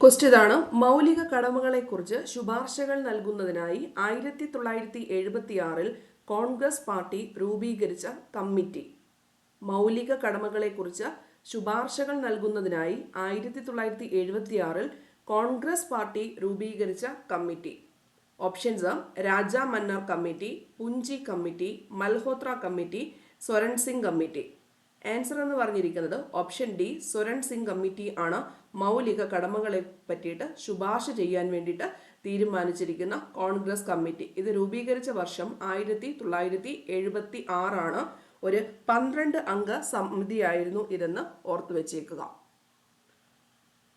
Question ഇതാണ്. മൗലിക കടമകളെക്കുറിച്ച് ശുപാർശകൾ നൽകുന്നതിനായി 1976 കോൺഗ്രസ് പാർട്ടി രൂപീകരിച്ച കമ്മിറ്റി. മൗലിക കടമകളെക്കുറിച്ച് ശുപാർശകൾ നൽകുന്നതിനായി 1976 കോൺഗ്രസ് പാർട്ടി രൂപീകരിച്ച committee. Options: Raja Mannar committee, Punchhi committee, Malhotra committee, Swaran Singh committee. Answer എന്ന് പറഞ്ഞിരിക്കുന്നത് option D, Swaran Singh committee ആണ് മൗലിക കടമകളെ പറ്റിയിട്ട് ശുപാർശ ചെയ്യാൻ വേണ്ടിയിട്ട് തീരുമാനിച്ചിരിക്കുന്ന കോൺഗ്രസ് കമ്മിറ്റി. ഇത് രൂപീകരിച്ച വർഷം 1976 ആണ്. ഒരു 12 അംഗ സമിതിയായിരുന്നു ഇതെന്ന് ഓർത്തു വെച്ചേക്കുക.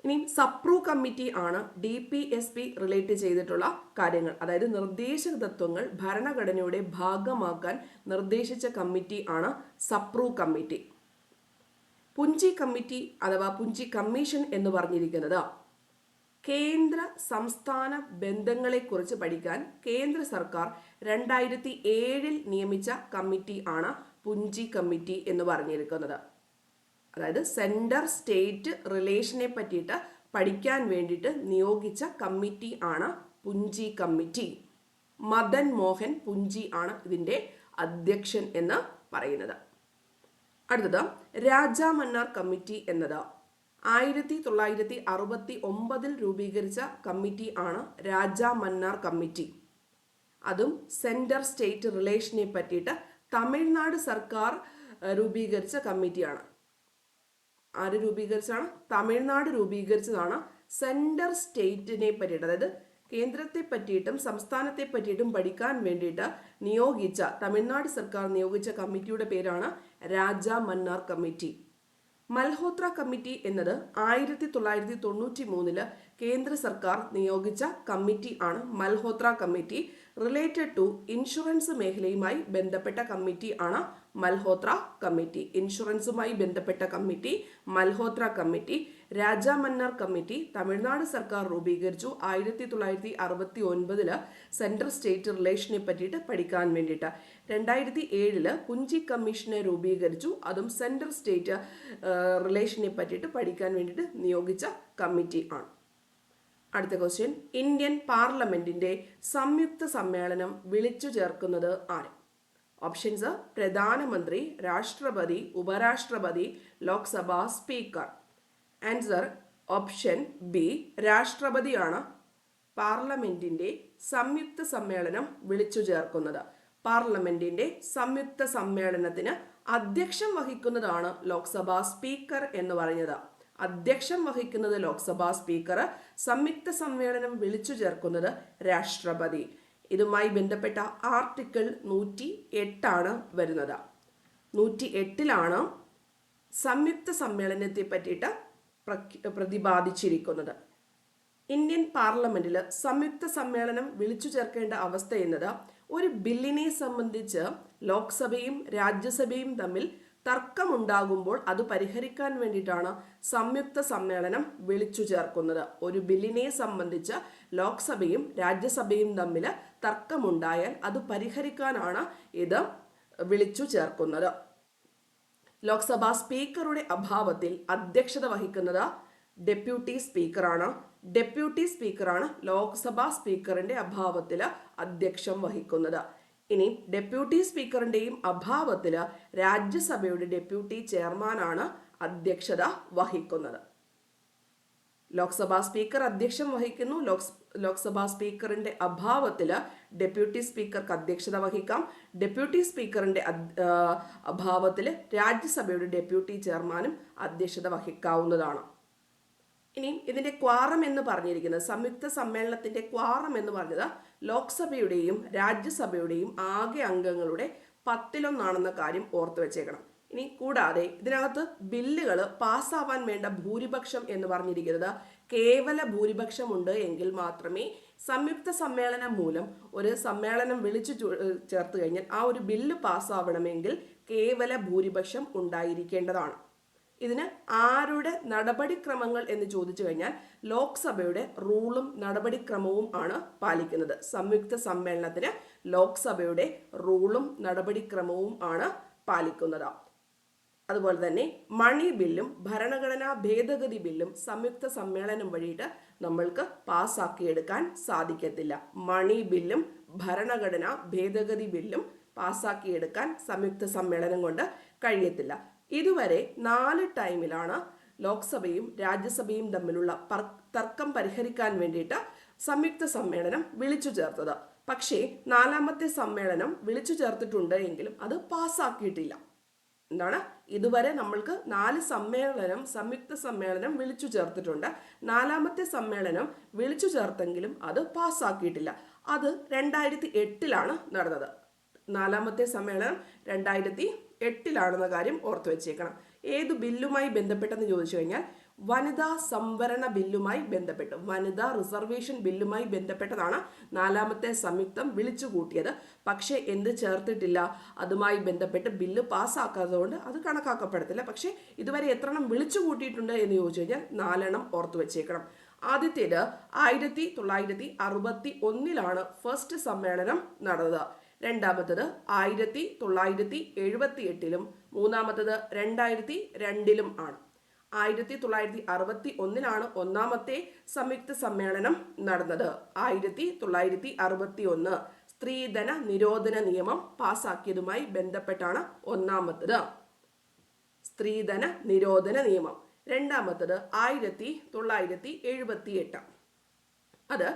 ഇനി സപ്രൂ കമ്മിറ്റി ആണ് DPSP റിലേറ്റ് ചെയ്തിട്ടുള്ള കാര്യങ്ങൾ, അതായത് നിർദ്ദേശക തത്വങ്ങൾ ഭരണഘടനയുടെ ഭാഗമാക്കാൻ നിർദ്ദേശിച്ച കമ്മിറ്റി ആണ് സപ്രൂ കമ്മിറ്റി. പുഞ്ചി കമ്മിറ്റി അഥവാ പുഞ്ചി കമ്മീഷൻ എന്ന് പറഞ്ഞിരിക്കുന്നത് കേന്ദ്ര സംസ്ഥാന ബന്ധങ്ങളെക്കുറിച്ച് പഠിക്കാൻ കേന്ദ്ര സർക്കാർ 2007 നിയമിച്ച കമ്മിറ്റി ആണ് പുഞ്ചി കമ്മിറ്റി എന്ന് പറഞ്ഞിരിക്കുന്നത്. അതായത് സെൻറ്റർ സ്റ്റേറ്റ് റിലേഷനെ പറ്റിയിട്ട് പഠിക്കാൻ വേണ്ടിയിട്ട് നിയോഗിച്ച കമ്മിറ്റി ആണ് പുഞ്ചി കമ്മിറ്റി. മദൻ മോഹൻ പുഞ്ചി ആണ് ഇതിൻ്റെ അധ്യക്ഷൻ എന്ന് പറയുന്നത്. അടുത്തത് രാജാ മന്നാർ കമ്മിറ്റി എന്നത് 1969 രൂപീകരിച്ച കമ്മിറ്റി ആണ് രാജാ മന്നാർ കമ്മിറ്റി. അതും സെൻറ്റർ സ്റ്റേറ്റ് റിലേഷനെ പറ്റിയിട്ട് തമിഴ്നാട് സർക്കാർ രൂപീകരിച്ച കമ്മിറ്റിയാണ്. ആര് രൂപീകരിച്ചാണ്? തമിഴ്നാട് രൂപീകരിച്ചതാണ്. സെൻറ്റർ സ്റ്റേറ്റിനെ പറ്റിയിട്ട്, അതായത് കേന്ദ്രത്തെ പറ്റിയിട്ടും സംസ്ഥാനത്തെ പറ്റിയിട്ടും പഠിക്കാൻ വേണ്ടിയിട്ട് നിയോഗിച്ച, തമിഴ്നാട് സർക്കാർ നിയോഗിച്ച കമ്മിറ്റിയുടെ പേരാണ് രാജാ മന്നാർ കമ്മിറ്റി. മൽഹോത്ര കമ്മിറ്റി എന്നത് 1993 കേന്ദ്ര സർക്കാർ നിയോഗിച്ച കമ്മിറ്റി ആണ് Malhotra committee. Related to insurance മേഖലയുമായി ബന്ധപ്പെട്ട കമ്മിറ്റി ആണ് മൽഹോത്ര കമ്മിറ്റി. ഇൻഷുറൻസുമായി ബന്ധപ്പെട്ട committee Malhotra committee. Raja Mannar committee Tamil Nadu സർക്കാർ രൂപീകരിച്ചു 1969 സെൻട്രൽ സ്റ്റേറ്റ് റിലേഷനെ പറ്റിയിട്ട് പഠിക്കാൻ വേണ്ടിയിട്ട്. 2007 പുഞ്ചി കമ്മീഷനെ രൂപീകരിച്ചു. അതും സെൻട്രൽ സ്റ്റേറ്റ് റിലേഷനെ പറ്റിയിട്ട് പഠിക്കാൻ വേണ്ടിയിട്ട് നിയോഗിച്ച കമ്മിറ്റി ആണ്. അടുത്ത ക്വസ്റ്റ്യൻ: ഇന്ത്യൻ പാർലമെന്റിന്റെ സംയുക്ത സമ്മേളനം വിളിച്ചു ചേർക്കുന്നത് ആര്? ഓപ്ഷൻസ്: പ്രധാനമന്ത്രി, രാഷ്ട്രപതി, ഉപരാഷ്ട്രപതി, Lok Sabha speaker. Answer option B, രാഷ്ട്രപതിയാണ് പാർലമെന്റിന്റെ സംയുക്ത സമ്മേളനം വിളിച്ചു ചേർക്കുന്നത്. പാർലമെന്റിന്റെ സംയുക്ത സമ്മേളനത്തിന് അധ്യക്ഷം വഹിക്കുന്നതാണ് ലോക്സഭാ സ്പീക്കർ എന്ന് പറയുന്നത്. അധ്യക്ഷം വഹിക്കുന്നത് ലോക്സഭാ സ്പീക്കർ, സംയുക്ത സമ്മേളനം വിളിച്ചു ചേർക്കുന്നത് രാഷ്ട്രപതി. ഇതുമായി ബന്ധപ്പെട്ട ആർട്ടിക്കിൾ 108 വരുന്നത്. 108 സംയുക്ത സമ്മേളനത്തെ പറ്റിയിട്ട് പ്രതിപാദിച്ചിരിക്കുന്നത്. ഇന്ത്യൻ പാർലമെന്റിൽ സംയുക്ത സമ്മേളനം വിളിച്ചു ചേർക്കേണ്ട അവസ്ഥ എന്നത് ഒരു ബില്ലിനെ സംബന്ധിച്ച് ലോക്സഭയും രാജ്യസഭയും തമ്മിൽ തർക്കമുണ്ടാകുമ്പോൾ അത് പരിഹരിക്കാൻ വേണ്ടിയിട്ടാണ് സംയുക്ത സമ്മേളനം വിളിച്ചു ചേർക്കുന്നത്. ഒരു ബില്ലിനെ സംബന്ധിച്ച് ലോക്സഭയും രാജ്യസഭയും തമ്മിൽ തർക്കമുണ്ടായാൽ അത് പരിഹരിക്കാനാണ് ഇത് വിളിച്ചു ചേർക്കുന്നത്. ലോക്സഭാ സ്പീക്കറുടെ അഭാവത്തിൽ അധ്യക്ഷത വഹിക്കുന്നത് ഡെപ്യൂട്ടി സ്പീക്കറാണ്. ഡെപ്യൂട്ടി സ്പീക്കറാണ് ലോക്സഭാ സ്പീക്കറിന്റെ അഭാവത്തിൽ അധ്യക്ഷം വഹിക്കുന്നത്. ഇനി ഡെപ്യൂട്ടി സ്പീക്കറിന്റെയും അഭാവത്തിൽ രാജ്യസഭയുടെ ഡെപ്യൂട്ടി ചെയർമാനാണ് അധ്യക്ഷത വഹിക്കുന്നത്. ലോക്സഭാ സ്പീക്കർ അധ്യക്ഷം വഹിക്കുന്നു. ലോക്സഭാ സ്പീക്കറിന്റെ അഭാവത്തിൽ ഡെപ്യൂട്ടി സ്പീക്കർക്ക് അധ്യക്ഷത വഹിക്കാം. ഡെപ്യൂട്ടി സ്പീക്കറിന്റെ അഭാവത്തിൽ രാജ്യസഭയുടെ ഡെപ്യൂട്ടി ചെയർമാനും അധ്യക്ഷത വഹിക്കാവുന്നതാണ്. ഇനി ഇതിന്റെ ക്വാറം എന്ന് പറഞ്ഞിരിക്കുന്നത്, സംയുക്ത സമ്മേളനത്തിന്റെ ക്വാറം എന്ന് പറഞ്ഞത് ലോക്സഭയുടെയും രാജ്യസഭയുടെയും ആകെ അംഗങ്ങളുടെ 10% കാര്യം ഓർത്തു വെച്ചേക്കണം. ഇനി കൂടാതെ ഇതിനകത്ത് ബില്ലുകൾ പാസ്സാവാൻ വേണ്ട ഭൂരിപക്ഷം എന്ന് പറഞ്ഞിരിക്കുന്നത് കേവല ഭൂരിപക്ഷമുണ്ട് എങ്കിൽ മാത്രമേ സംയുക്ത സമ്മേളനം മൂലം ഒരു സമ്മേളനം വിളിച്ചു ചേർത്ത് കഴിഞ്ഞാൽ ആ ഒരു ബില്ല് പാസ്സാവണമെങ്കിൽ കേവല ഭൂരിപക്ഷം ഉണ്ടായിരിക്കേണ്ടതാണ്. ഇതിന് ആരുടെ നടപടിക്രമങ്ങൾ എന്ന് ചോദിച്ചു കഴിഞ്ഞാൽ ലോക്സഭയുടെ റൂളും നടപടിക്രമവും ആണ് പാലിക്കുന്നത്. സംയുക്ത സമ്മേളനത്തിന് ലോക്സഭയുടെ റൂളും നടപടിക്രമവും ആണ് പാലിക്കുന്നത്. അതുപോലെ തന്നെ മണി ബില്ലും ഭരണഘടനാ ഭേദഗതി ബില്ലും സംയുക്ത സമ്മേളനം വഴിയിട്ട് നമ്മൾക്ക് പാസ്സാക്കിയെടുക്കാൻ സാധിക്കത്തില്ല. മണി ബില്ലും ഭരണഘടനാ ഭേദഗതി ബില്ലും പാസ്സാക്കിയെടുക്കാൻ സംയുക്ത സമ്മേളനം കൊണ്ട് കഴിയത്തില്ല. ഇതുവരെ 4 ടൈമിലാണ് ലോക്സഭയും രാജ്യസഭയും തമ്മിലുള്ള തർക്കം പരിഹരിക്കാൻ വേണ്ടിയിട്ട് സംയുക്ത സമ്മേളനം വിളിച്ചു ചേർത്തത്. പക്ഷേ 4ാമത്തെ സമ്മേളനം വിളിച്ചു ചേർത്തിട്ടുണ്ട് എങ്കിലും അത് പാസ്സാക്കിയിട്ടില്ല. എന്താണ്, ഇതുവരെ നമ്മൾക്ക് 4 സമ്മേളനം സംയുക്ത സമ്മേളനം വിളിച്ചു ചേർത്തിട്ടുണ്ട്. 4ാമത്തെ സമ്മേളനം വിളിച്ചു ചേർത്തെങ്കിലും അത് പാസ്സാക്കിയിട്ടില്ല. അത് 2008 നടന്നത്. 4ാമത്തെ സമ്മേളനം 2008 കാര്യം ഓർത്തു വെച്ചേക്കണം. ഏത് ബില്ലുമായി ബന്ധപ്പെട്ടെന്ന് ചോദിച്ചു കഴിഞ്ഞാൽ വനിതാ സംവരണ ബില്ലുമായി ബന്ധപ്പെട്ട്, വനിതാ റിസർവേഷൻ ബില്ലുമായി ബന്ധപ്പെട്ടതാണ് 4ാമത്തെ സംയുക്തം വിളിച്ചു കൂട്ടിയത്. പക്ഷേ എന്ത് ചേർത്തിട്ടില്ല, അതുമായി ബന്ധപ്പെട്ട് ബില്ല് പാസ്സാക്കാത്തതുകൊണ്ട് അത് കണക്കാക്കപ്പെടത്തില്ല. പക്ഷേ ഇതുവരെ എത്രണ്ണം വിളിച്ചു കൂട്ടിയിട്ടുണ്ട് എന്ന് ചോദിച്ചു കഴിഞ്ഞാൽ 4 ഓർത്തു വെച്ചേക്കണം. ആദ്യത്തേത് 1961 ഫസ്റ്റ് സമ്മേളനം നടന്നത്. രണ്ടാമത്തത് 1978 മൂന്നാമത്തത് 2002 ആണ്. 1961 ഒന്നാമത്തെ സംയുക്ത സമ്മേളനം നടന്നത്. 1961 സ്ത്രീധന നിരോധന നിയമം പാസാക്കിയതുമായി ബന്ധപ്പെട്ടാണ് ഒന്നാമത്തത്, സ്ത്രീധന നിരോധന നിയമം. രണ്ടാമത്തത് 1978. അത്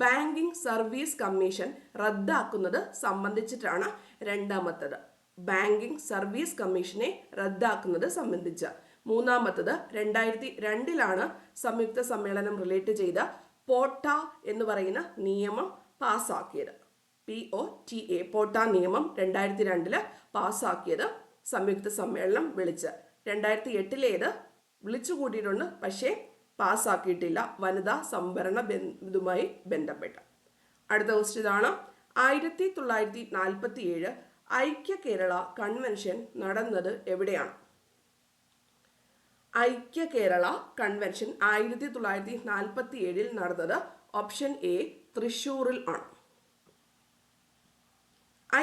ബാങ്കിംഗ് സർവീസ് കമ്മീഷൻ റദ്ദാക്കുന്നത് സംബന്ധിച്ചിട്ടാണ് രണ്ടാമത്തത്. ബാങ്കിംഗ് സർവീസ് കമ്മീഷനെ റദ്ദാക്കുന്നത് സംബന്ധിച്ച്. മൂന്നാമത്തത് 2002 സംയുക്ത സമ്മേളനം റിലേറ്റ് ചെയ്ത പോട്ട എന്ന് പറയുന്ന നിയമം പാസ്സാക്കിയത്. POTA പോട്ട നിയമം 2002 പാസ്സാക്കിയത് സംയുക്ത സമ്മേളനം വിളിച്ച്. 2008 വിളിച്ചു കൂട്ടിയിട്ടുണ്ട്, പക്ഷേ പാസ്സാക്കിയിട്ടില്ല, വനിതാ സംവരണ ഇതുമായി ബന്ധപ്പെട്ട്. അടുത്ത ക്വസ്റ്റ്യൻ ഇതാണ്. 1947 ഐക്യ കേരള കൺവെൻഷൻ നടന്നത് എവിടെയാണ്? ഐക്യ കേരള കൺവെൻഷൻ 1947 നടന്നത് ഓപ്ഷൻ എ തൃശ്ശൂരിൽ ആണ്.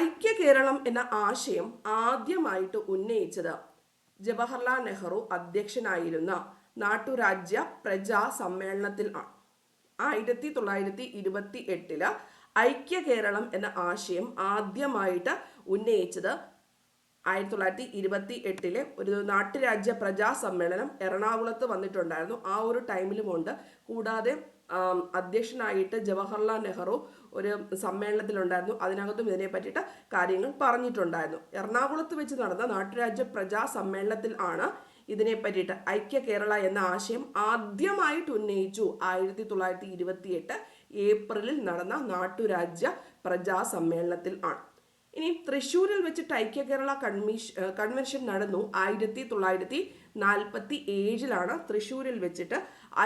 ഐക്യ കേരളം എന്ന ആശയം ആദ്യമായിട്ട് ഉന്നയിച്ചത് ജവഹർലാൽ നെഹ്റു അധ്യക്ഷനായിരുന്ന നാട്ടുരാജ്യ പ്രജാ സമ്മേളനത്തിൽ ആണ്. 1928 ഐക്യ കേരളം എന്ന ആശയം ആദ്യമായിട്ട് ഉന്നയിച്ചത് 1928 ഒരു നാട്ടുരാജ്യ പ്രജാ സമ്മേളനം എറണാകുളത്ത് വന്നിട്ടുണ്ടായിരുന്നു. ആ ഒരു ടൈമിലുമുണ്ട്. കൂടാതെ അധ്യക്ഷനായിട്ട് ജവഹർലാൽ നെഹ്റു ഒരു സമ്മേളനത്തിലുണ്ടായിരുന്നു. അതിനകത്തും ഇതിനെ പറ്റിയിട്ട് കാര്യങ്ങൾ പറഞ്ഞിട്ടുണ്ടായിരുന്നു. എറണാകുളത്ത് വെച്ച് നടന്ന നാട്ടുരാജ്യ പ്രജാ സമ്മേളനത്തിൽ ആണ് ഇതിനെ പറ്റിയിട്ട് ഐക്യ കേരള എന്ന ആശയം ആദ്യമായിട്ട് ഉന്നയിച്ചു. 1928 ഏപ്രിലിൽ നടന്ന നാട്ടുരാജ്യ പ്രജാ സമ്മേളനത്തിൽ ആണ്. ഇനി തൃശ്ശൂരിൽ വെച്ചിട്ട് ഐക്യ കേരള കൺവെൻഷൻ നടന്നു. 1947 തൃശ്ശൂരിൽ വെച്ചിട്ട്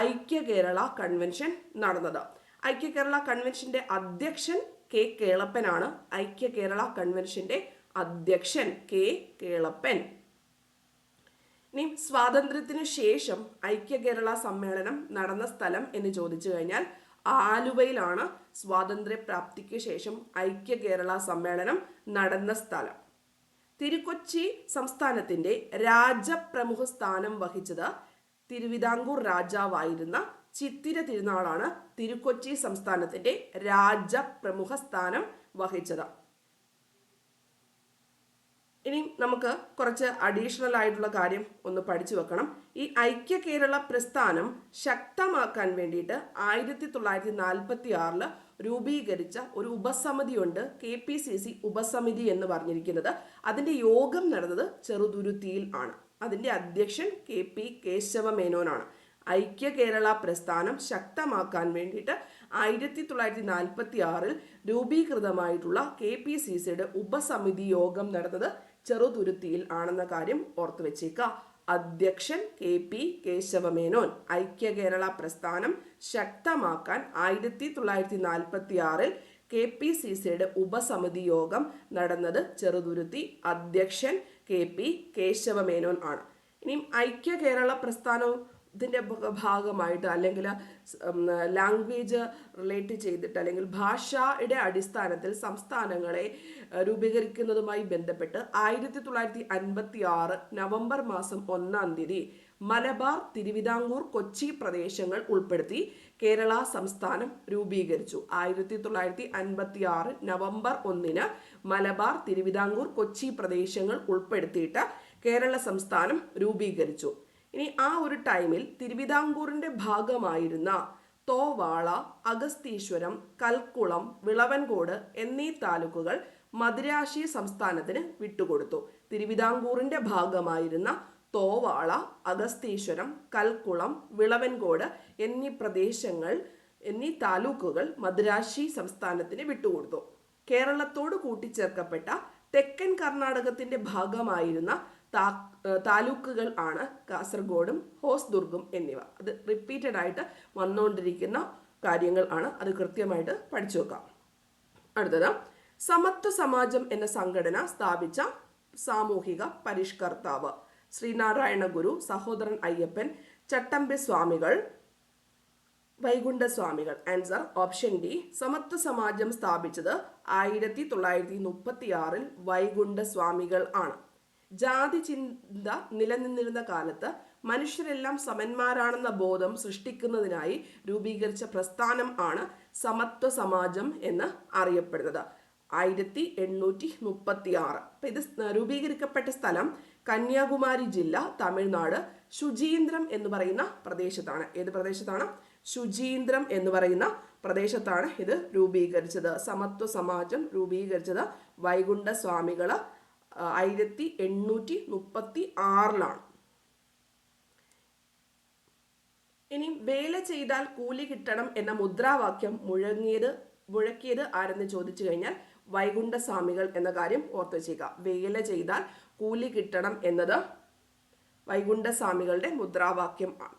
ഐക്യ കേരള കൺവെൻഷൻ നടന്നത്. ഐക്യ കേരള കൺവെൻഷന്റെ അധ്യക്ഷൻ കെ കേളപ്പനാണ്. ഐക്യ കേരള കൺവെൻഷന്റെ അധ്യക്ഷൻ കെ കേളപ്പൻ. ഇനി സ്വാതന്ത്ര്യത്തിന് ശേഷം ഐക്യ കേരള സമ്മേളനം നടന്ന സ്ഥലം എന്ന് ചോദിച്ചു കഴിഞ്ഞാൽ ആലുവയിലാണ് സ്വാതന്ത്ര്യ പ്രാപ്തിക്ക് ശേഷം ഐക്യ കേരള സമ്മേളനം നടന്ന സ്ഥലം. തിരുക്കൊച്ചി സംസ്ഥാനത്തിന്റെ രാജപ്രമുഖ സ്ഥാനം വഹിച്ചത് തിരുവിതാംകൂർ രാജാവായിരുന്ന ചിത്തിര തിരുനാളാണ് തിരുക്കൊച്ചി സംസ്ഥാനത്തിന്റെ രാജപ്രമുഖ സ്ഥാനം വഹിച്ചത്. ഇനി നമുക്ക് കുറച്ച് അഡീഷണൽ ആയിട്ടുള്ള കാര്യം ഒന്ന് പഠിച്ചു വെക്കണം. ഈ ഐക്യ കേരള പ്രസ്ഥാനം ശക്തമാക്കാൻ വേണ്ടിയിട്ട് 1946 രൂപീകരിച്ച ഒരു ഉപസമിതിയുണ്ട്, KPCC ഉപസമിതി എന്ന് പറഞ്ഞിരിക്കുന്നത്. അതിൻ്റെ യോഗം നടന്നത് ചെറുതുരുത്തിയിൽ ആണ്. അതിൻ്റെ അധ്യക്ഷൻ KP കേശവമേനോനാണ്. ഐക്യ കേരള പ്രസ്ഥാനം ശക്തമാക്കാൻ വേണ്ടിയിട്ട് 1946 രൂപീകൃതമായിട്ടുള്ള KPCCയുടെ ഉപസമിതി യോഗം നടന്നത് ചെറുതുരുത്തിയിൽ ആണെന്ന കാര്യം ഓർത്തു വെച്ചേക്കുക. അധ്യക്ഷൻ KP കേശവമേനോൻ. ഐക്യ കേരള പ്രസ്ഥാനം ശക്തമാക്കാൻ 1946 KPCCയുടെ ഉപസമിതി യോഗം നടന്നത് ചെറുതുരുത്തി. അധ്യക്ഷൻ KP കേശവമേനോൻ ആണ്. ഇനി ഐക്യ കേരള പ്രസ്ഥാനവും ഇതിൻ്റെ ഭാഗമായിട്ട് അല്ലെങ്കിൽ ലാംഗ്വേജ് റിലേറ്റ് ചെയ്തിട്ട് അല്ലെങ്കിൽ ഭാഷയുടെ അടിസ്ഥാനത്തിൽ സംസ്ഥാനങ്ങളെ രൂപീകരിക്കുന്നതുമായി ബന്ധപ്പെട്ട് 1956 നവംബർ മാസം 1-ാം തീയതി മലബാർ, തിരുവിതാംകൂർ, കൊച്ചി പ്രദേശങ്ങൾ ഉൾപ്പെടുത്തി കേരള സംസ്ഥാനം രൂപീകരിച്ചു. 1956 നവംബർ 1-ന് മലബാർ, തിരുവിതാംകൂർ, കൊച്ചി പ്രദേശങ്ങൾ ഉൾപ്പെടുത്തിയിട്ട് കേരള സംസ്ഥാനം രൂപീകരിച്ചു. ഇനി ആ ഒരു ടൈമിൽ തിരുവിതാംകൂറിന്റെ ഭാഗമായിരുന്ന തോവാള, അഗസ്തീശ്വരം, കൽക്കുളം, വിളവൻകോട് എന്നീ താലൂക്കുകൾ മദിരാശി സംസ്ഥാനത്തിന് വിട്ടുകൊടുത്തു. തിരുവിതാംകൂറിന്റെ ഭാഗമായിരുന്ന തോവാള, അഗസ്തീശ്വരം, കൽക്കുളം, വിളവൻകോട് എന്നീ താലൂക്കുകൾ മദിരാശി സംസ്ഥാനത്തിന് വിട്ടുകൊടുത്തു. കേരളത്തോട് കൂട്ടിച്ചേർക്കപ്പെട്ട തെക്കൻ കർണാടകത്തിന്റെ ഭാഗമായിരുന്ന താലൂക്കുകൾ ആണ് കാസർഗോഡും ഹോസ്ദുർഗും എന്നിവ. അത് റിപ്പീറ്റഡ് ആയിട്ട് വന്നുകൊണ്ടിരിക്കുന്ന കാര്യങ്ങൾ ആണ്. അത് കൃത്യമായിട്ട് പഠിച്ചു വെക്കാം. അടുത്തത്, സമത്വ സമാജം എന്ന സംഘടന സ്ഥാപിച്ച സാമൂഹിക പരിഷ്കർത്താവ്. ശ്രീനാരായണ ഗുരു, സഹോദരൻ അയ്യപ്പൻ, ചട്ടമ്പി സ്വാമികൾ, വൈകുണ്ഠസ്വാമികൾ. Answer option D. സമത്വ സമാജം സ്ഥാപിച്ചത് 1936 വൈകുണ്ഠസ്വാമികൾ ആണ്. ജാതി ചിന്ത നിലനിന്നിരുന്ന കാലത്ത് മനുഷ്യരെല്ലാം സമന്മാരാണെന്ന ബോധം സൃഷ്ടിക്കുന്നതിനായി രൂപീകരിച്ച പ്രസ്ഥാനം ആണ് സമത്വ സമാജം എന്ന് അറിയപ്പെടുന്നത്. 1836. അപ്പൊ ഇത് രൂപീകരിക്കപ്പെട്ട സ്ഥലം കന്യാകുമാരി ജില്ല, തമിഴ്നാട്, ശുചീന്ദ്രം എന്ന് പറയുന്ന പ്രദേശത്താണ്. ഏത് പ്രദേശത്താണ്? ശുചീന്ദ്രം എന്ന് പറയുന്ന പ്രദേശത്താണ് ഇത് രൂപീകരിച്ചത്. സമത്വ സമാജം രൂപീകരിച്ചത് വൈകുണ്ഠസ്വാമികള് 1836. ഇനി വേല ചെയ്താൽ കൂലി കിട്ടണം എന്ന മുദ്രാവാക്യം മുഴക്കിയത് ആരെന്ന് ചോദിച്ചു കഴിഞ്ഞാൽ വൈകുണ്ഠസ്വാമികൾ എന്ന കാര്യം ഓർത്തു വെച്ചേക്കുക. വേല ചെയ്താൽ കൂലി കിട്ടണം എന്നത് വൈകുണ്ഠസ്വാമികളുടെ മുദ്രാവാക്യം ആണ്.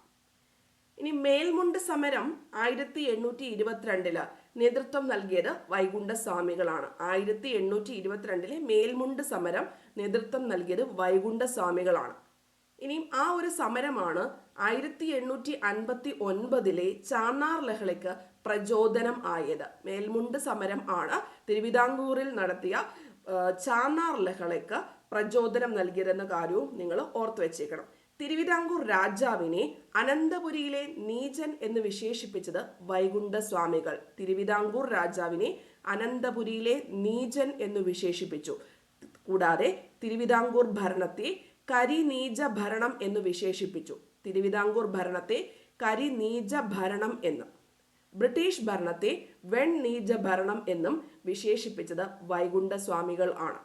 ഇനി മേൽമുണ്ട് സമരം 1822 നേതൃത്വം നൽകിയത് വൈകുണ്ഠസ്വാമികളാണ്. 1822 മേൽമുണ്ട് സമരം നേതൃത്വം നൽകിയത് വൈകുണ്ഠസ്വാമികളാണ്. ഇനിയും ആ ഒരു സമരമാണ് 1859 ചാന്നാർ ലഹളയ്ക്ക് പ്രചോദനം ആയത്. മേൽമുണ്ട് സമരം ആണ് തിരുവിതാംകൂറിൽ നടത്തിയ ചാന്നാർ ലഹളയ്ക്ക് പ്രചോദനം നൽകിയതെന്ന കാര്യവും നിങ്ങൾ ഓർത്തു വെച്ചേക്കണം. തിരുവിതാംകൂർ രാജാവിനെ അനന്തപുരിയിലെ നീചൻ എന്ന് വിശേഷിപ്പിച്ചത് വൈകുണ്ഠസ്വാമികൾ. തിരുവിതാംകൂർ രാജാവിനെ അനന്തപുരിയിലെ നീചൻ എന്ന് വിശേഷിപ്പിച്ചു. കൂടാതെ തിരുവിതാംകൂർ ഭരണത്തെ കരിനീച ഭരണം എന്ന് വിശേഷിപ്പിച്ചു. തിരുവിതാംകൂർ ഭരണത്തെ കരിനീച ഭരണം എന്നും ബ്രിട്ടീഷ് ഭരണത്തെ വെണ്ണീച ഭരണം എന്നും വിശേഷിപ്പിച്ചത് വൈകുണ്ഠസ്വാമികൾ ആണ്.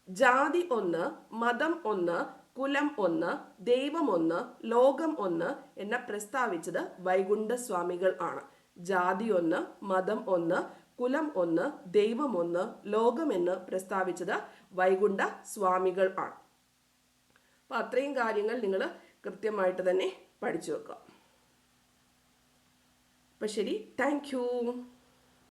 ജാതി ഒന്ന്, മതം ഒന്ന്, കുലം ഒന്ന്, ദൈവം ഒന്ന്, ലോകം ഒന്ന് എന്ന പ്രസ്താവിച്ചത് വൈകുണ്ഠസ്വാമികൾ ആണ്. ജാതി ഒന്ന്, മതം ഒന്ന്, കുലം ഒന്ന്, ദൈവം ഒന്ന്, ലോകം എന്ന് പ്രസ്താവിച്ചത് വൈകുണ്ഠസ്വാമികൾ ആണ്. അപ്പൊ അത്രയും കാര്യങ്ങൾ നിങ്ങൾ കൃത്യമായിട്ട് തന്നെ പഠിച്ചു വെക്കുക. അപ്പൊ ശരി, താങ്ക് യു.